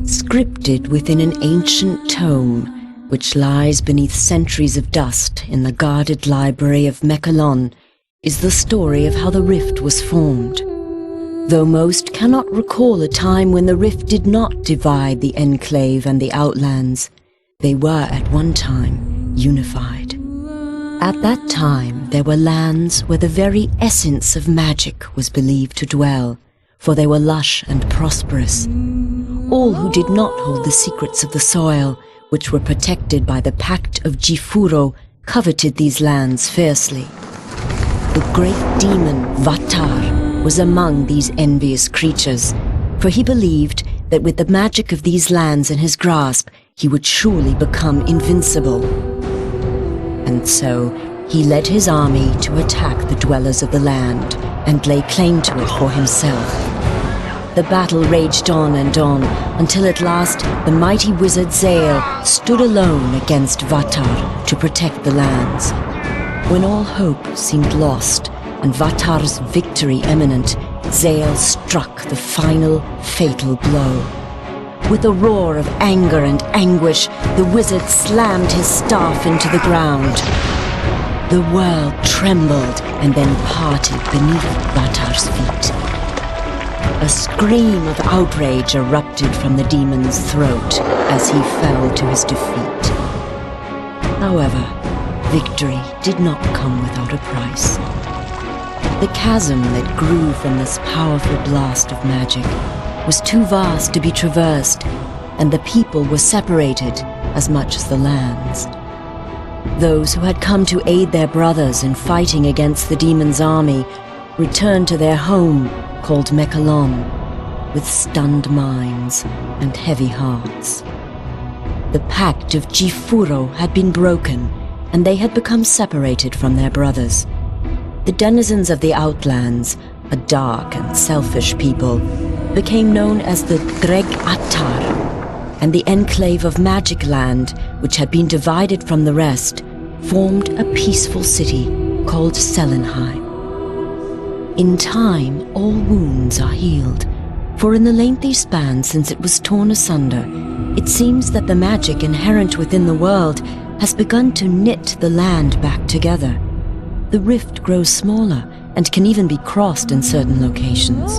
Scripted within an ancient tome, which lies beneath centuries of dust in the guarded library of Mechalon, is the story of how the rift was formed. Though most cannot recall a time when the rift did not divide the Enclave and the Outlands, they were at one time unified. At that time, there were lands where the very essence of magic was believed to dwell, for they were lush and prosperous. All who did not hold the secrets of the soil, which were protected by the Pact of Jifuro, coveted these lands fiercely. The great demon Vatar was among these envious creatures, for he believed that with the magic of these lands in his grasp, he would surely become invincible. And so, he led his army to attack the dwellers of the land and lay claim to it for himself. The battle raged on, until at last the mighty wizard Zale stood alone against Vatar to protect the lands. When all hope seemed lost and Vatar's victory imminent, Zale struck the final fatal blow. With a roar of anger and anguish, the wizard slammed his staff into the ground. The world trembled and then parted beneath Vatar's feet. A scream of outrage erupted from the demon's throat as he fell to his defeat. However, victory did not come without a price. The chasm that grew from this powerful blast of magic was too vast to be traversed, and the people were separated as much as the lands. Those who had come to aid their brothers in fighting against the demon's army returned to their home called Mechalon, with stunned minds and heavy hearts. The Pact of Jifuro had been broken, and they had become separated from their brothers. The denizens of the Outlands, a dark and selfish people, became known as the Dreg Attar, and the Enclave of Magic Land, which had been divided from the rest, formed a peaceful city called Selenheim. In time, all wounds are healed, for in the lengthy span since it was torn asunder, it seems that the magic inherent within the world has begun to knit the land back together. The rift grows smaller and can even be crossed in certain locations.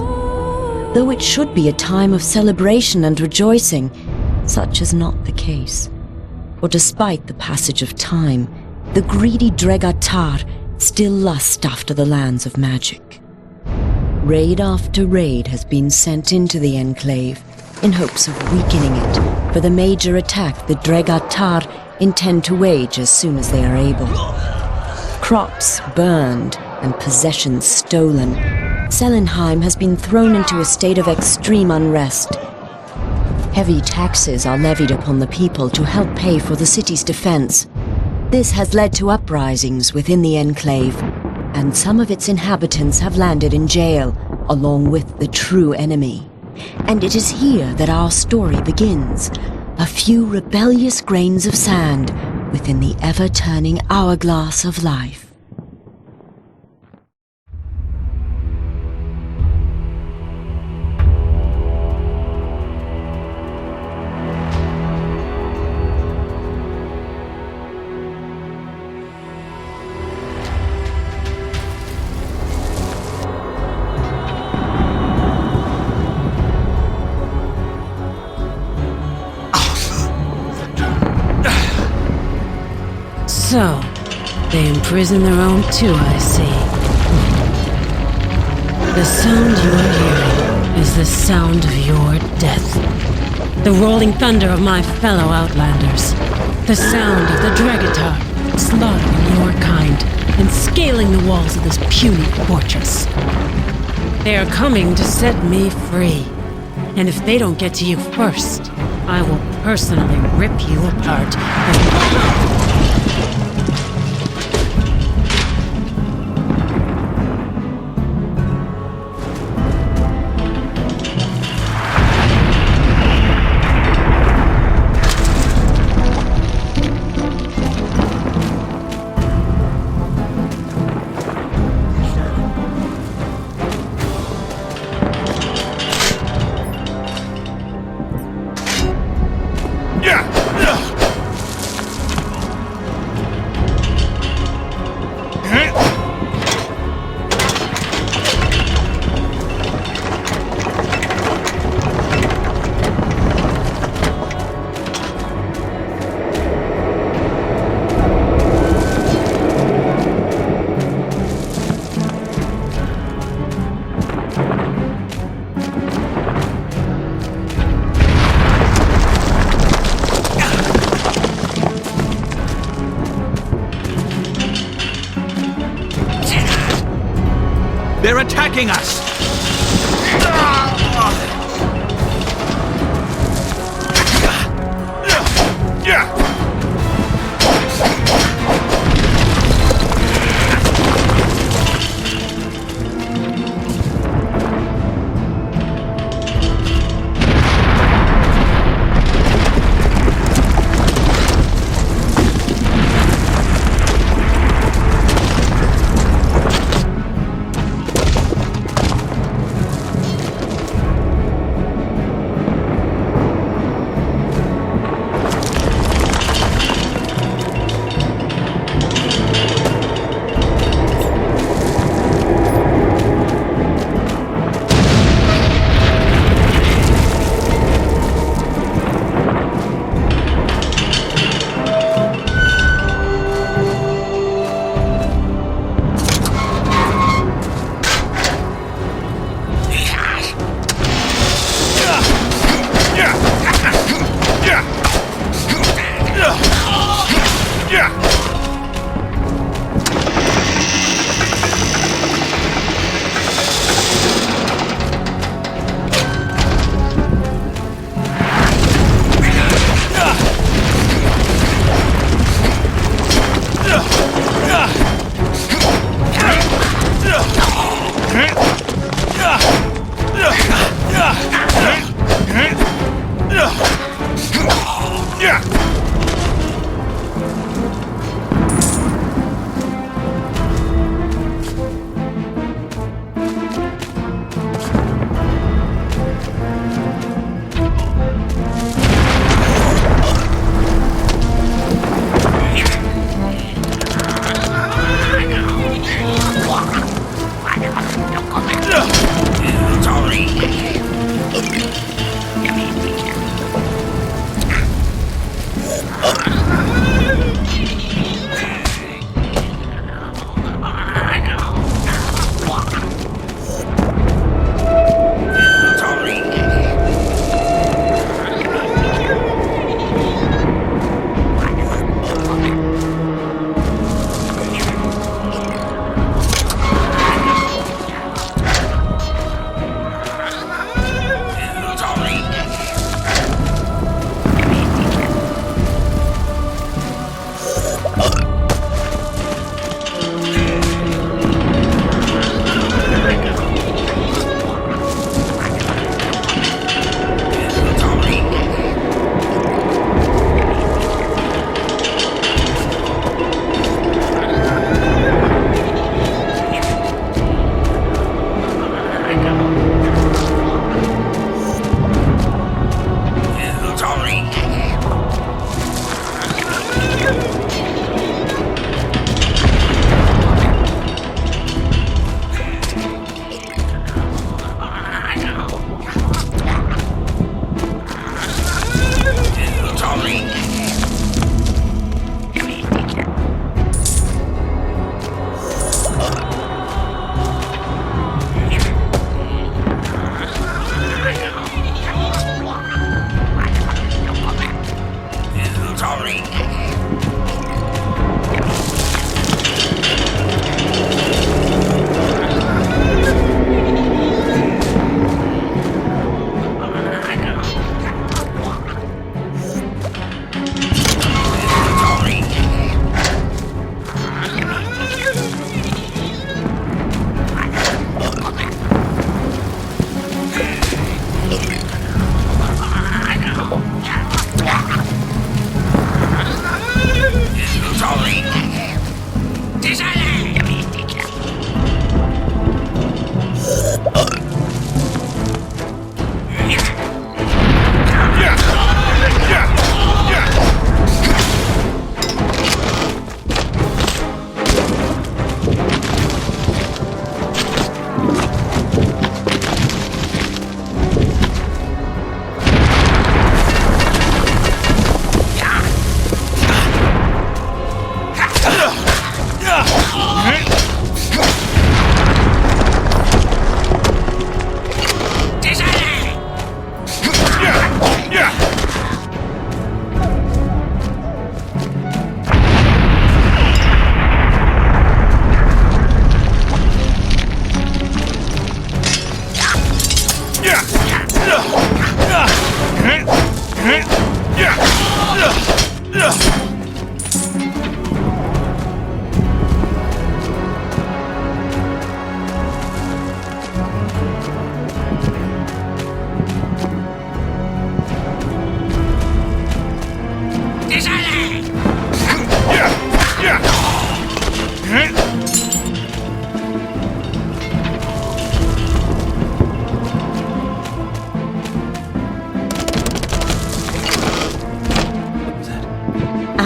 Though it should be a time of celebration and rejoicing, such is not the case. For despite the passage of time, the greedy Dregatar still lust after the lands of magic. Raid after raid has been sent into the Enclave in hopes of weakening it for the major attack the Dregatar intend to wage as soon as they are able. Crops burned and possessions stolen, Selenheim has been thrown into a state of extreme unrest. Heavy taxes are levied upon the people to help pay for the city's defense. This has led to uprisings within the Enclave, and some of its inhabitants have landed in jail, along with the true enemy. And it is here that our story begins, a few rebellious grains of sand within the ever-turning hourglass of life. So, they imprison their own too, I see. The sound you are hearing is the sound of your death. The rolling thunder of my fellow Outlanders. The sound of the Dregatar slaughtering your kind and scaling the walls of this puny fortress. They are coming to set me free. And if they don't get to you first, I will personally rip you apart and... They're attacking us!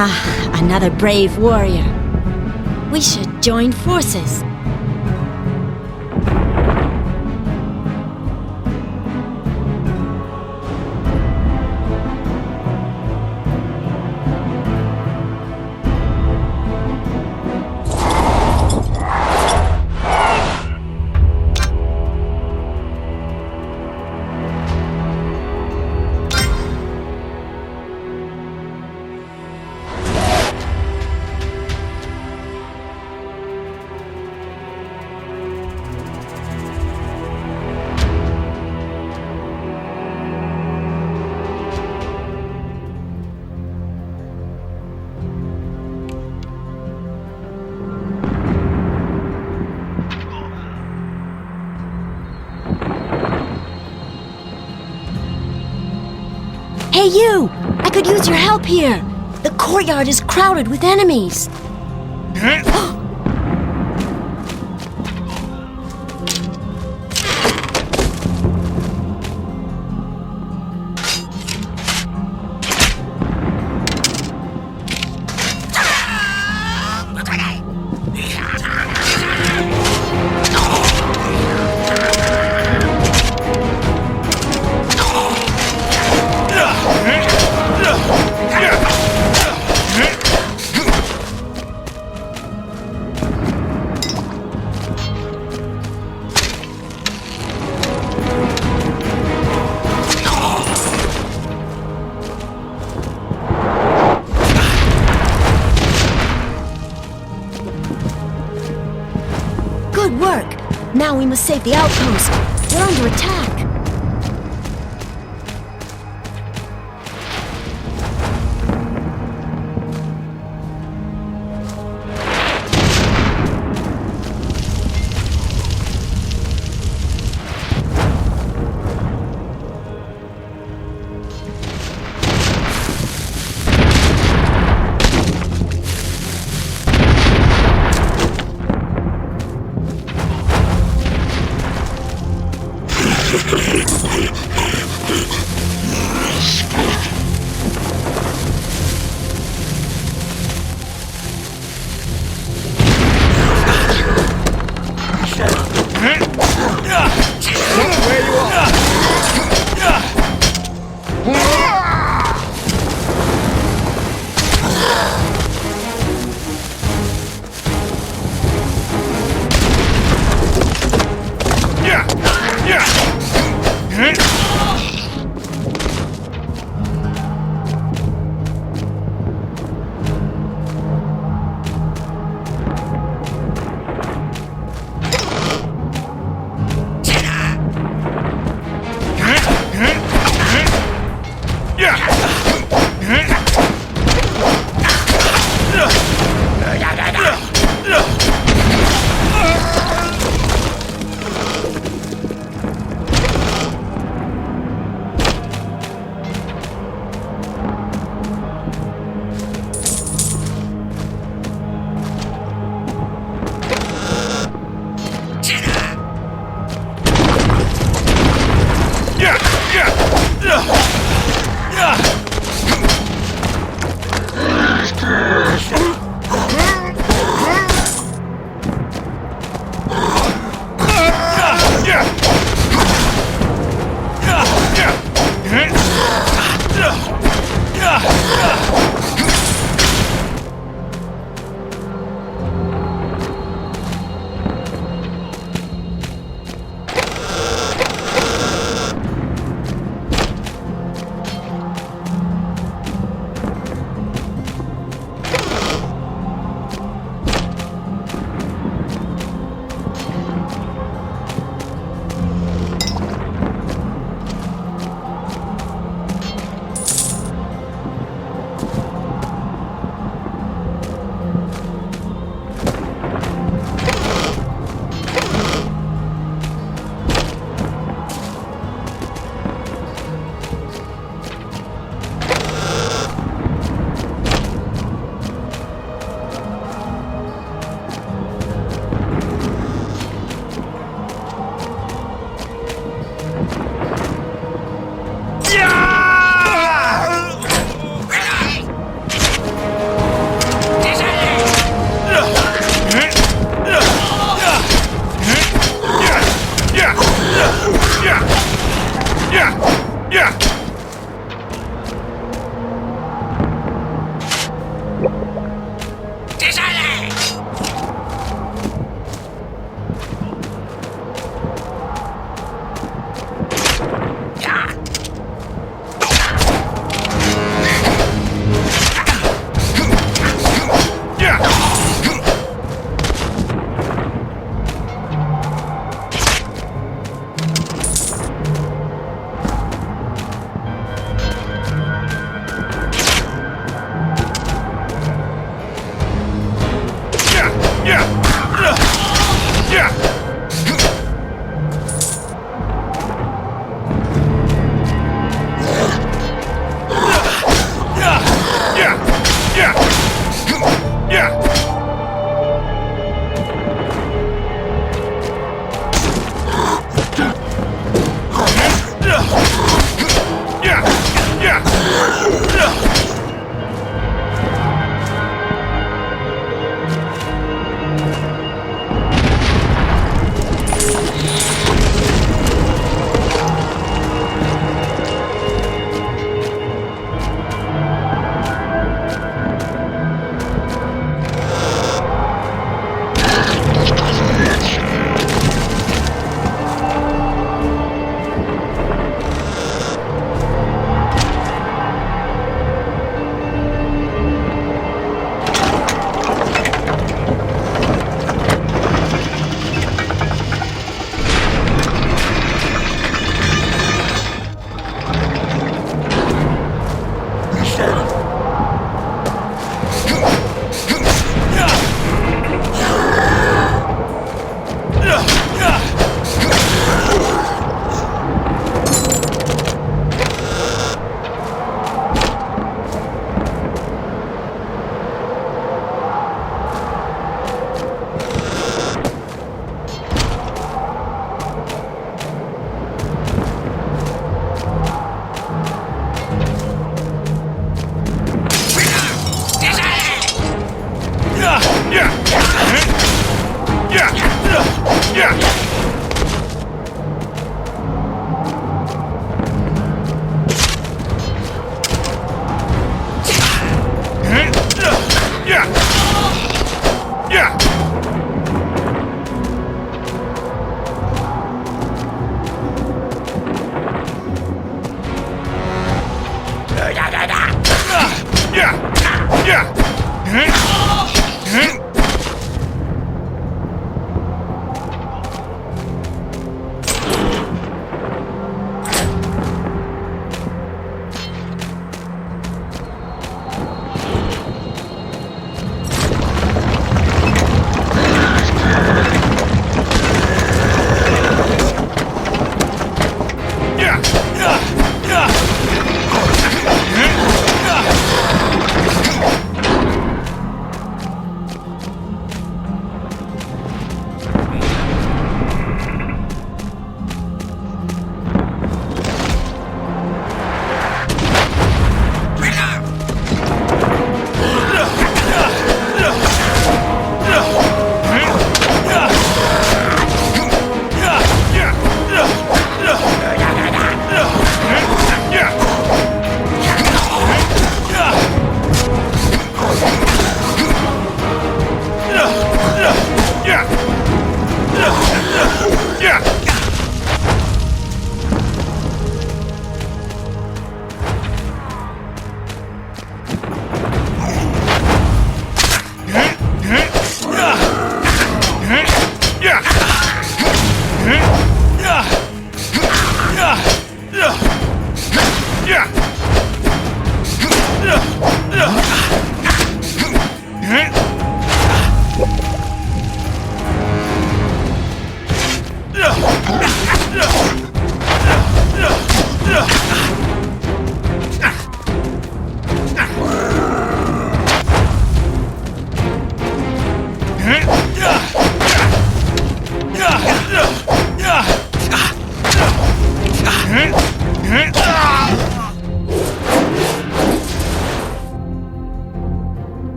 Ah, another brave warrior. We should join forces. Hey you! I could use your help here! The courtyard is crowded with enemies! Good work! Now we must save the outpost. We're under attack.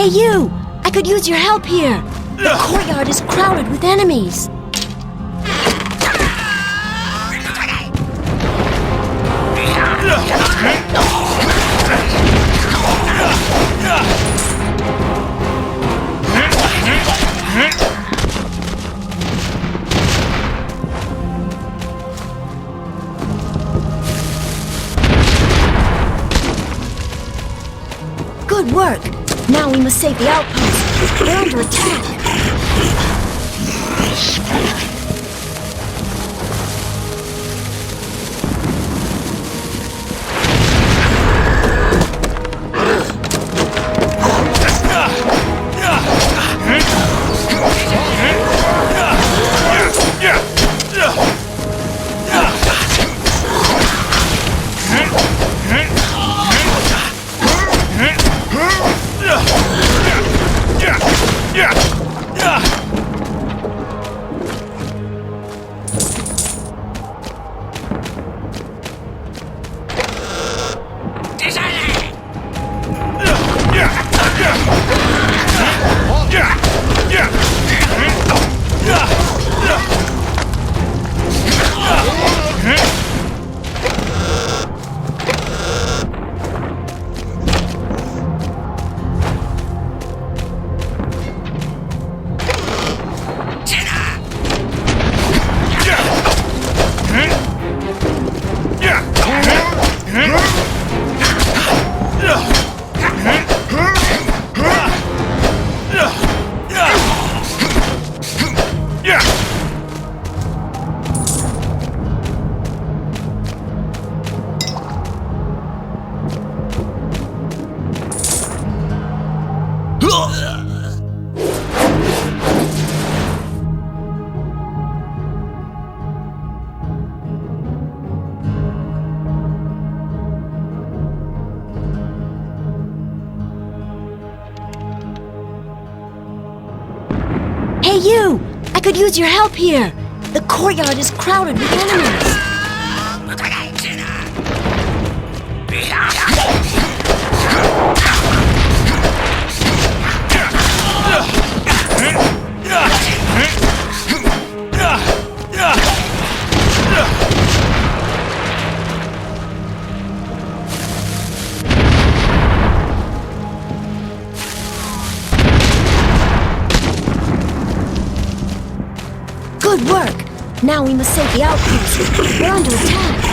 Hey, you! I could use your help here. The courtyard is crowded with enemies. Good work. Now we must save the outpost. They're under attack. Hey, you! I could use your help here. The courtyard is crowded with enemies. Good work. Now we must save the outpost. We're under attack.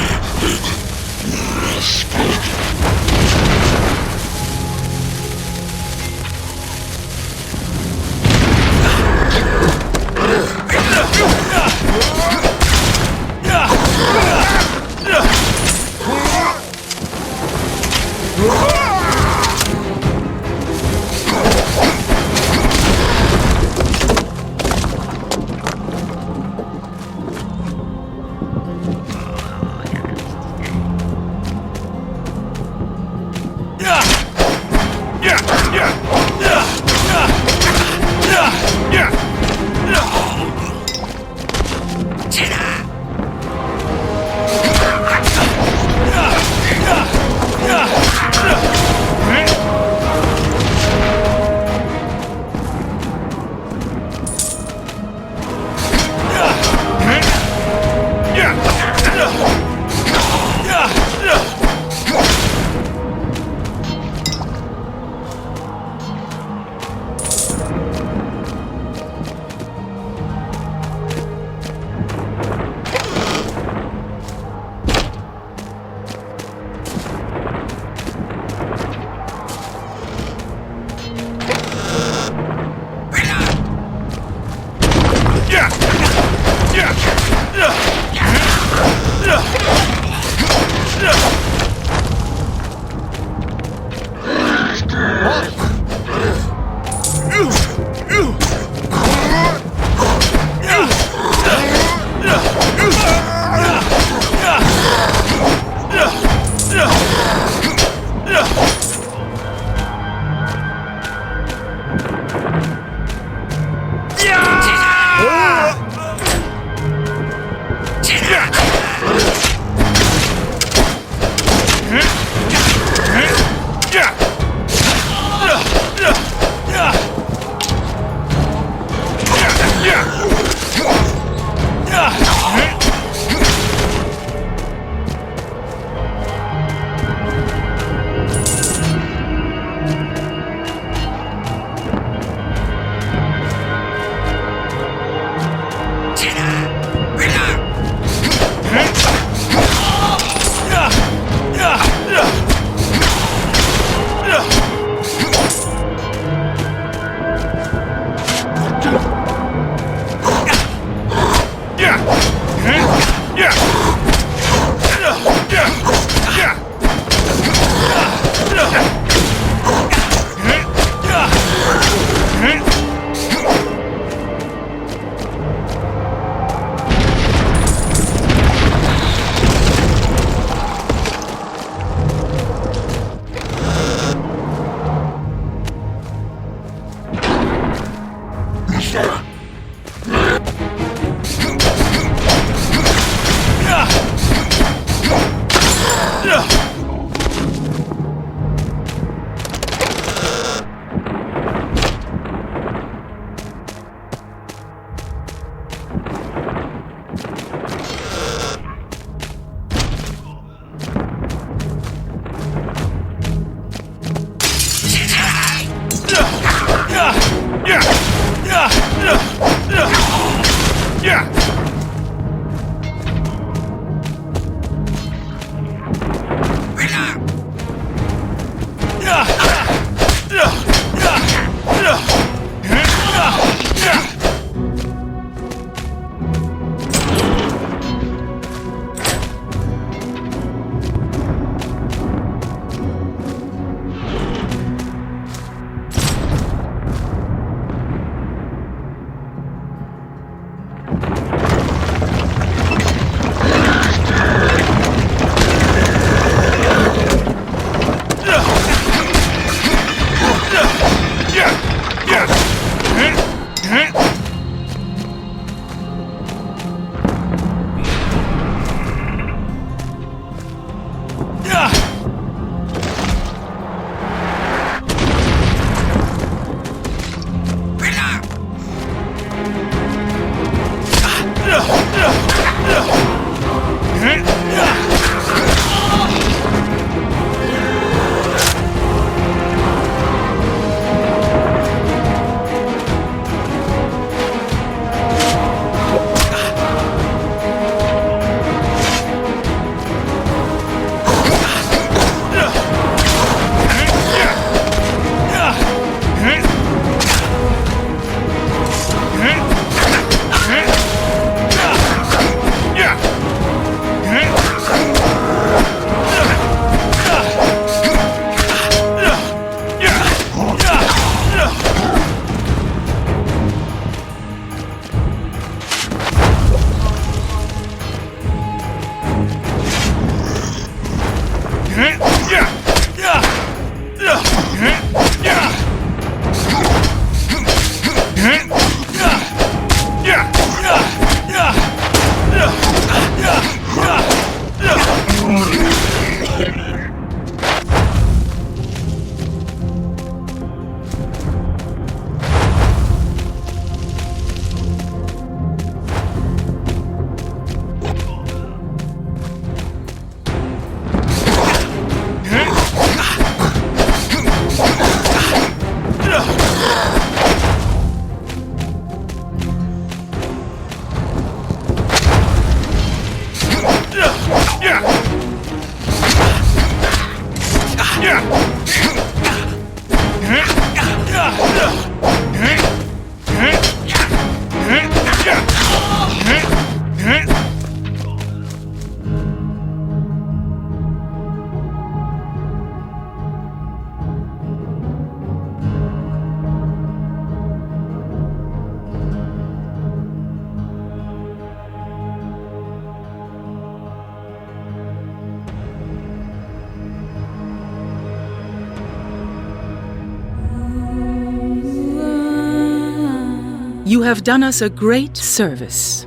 You have done us a great service.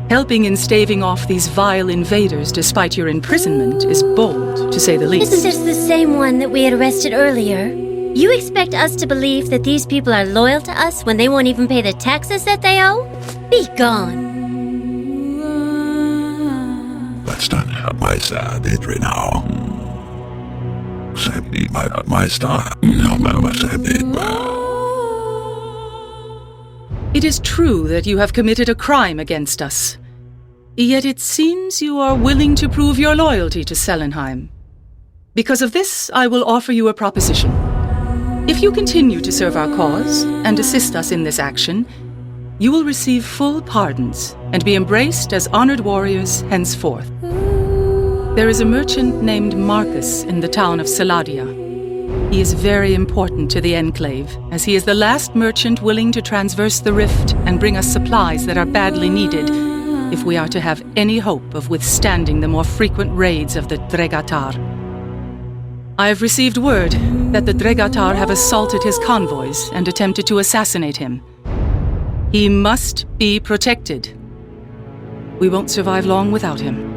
Helping in staving off these vile invaders despite your imprisonment is bold, to say the least. Isn't this the same one that we had arrested earlier? You expect us to believe that these people are loyal to us when they won't even pay the taxes that they owe? Be gone. Let's not have my side, Idri now. Save my star. No matter save it. It is true that you have committed a crime against us. Yet it seems you are willing to prove your loyalty to Selenheim. Because of this, I will offer you a proposition. If you continue to serve our cause and assist us in this action, you will receive full pardons and be embraced as honored warriors henceforth. There is a merchant named Marcus in the town of Saladia. He is very important to the Enclave, as he is the last merchant willing to transverse the rift and bring us supplies that are badly needed if we are to have any hope of withstanding the more frequent raids of the Dregatar. I have received word that the Dregatar have assaulted his convoys and attempted to assassinate him. He must be protected. We won't survive long without him.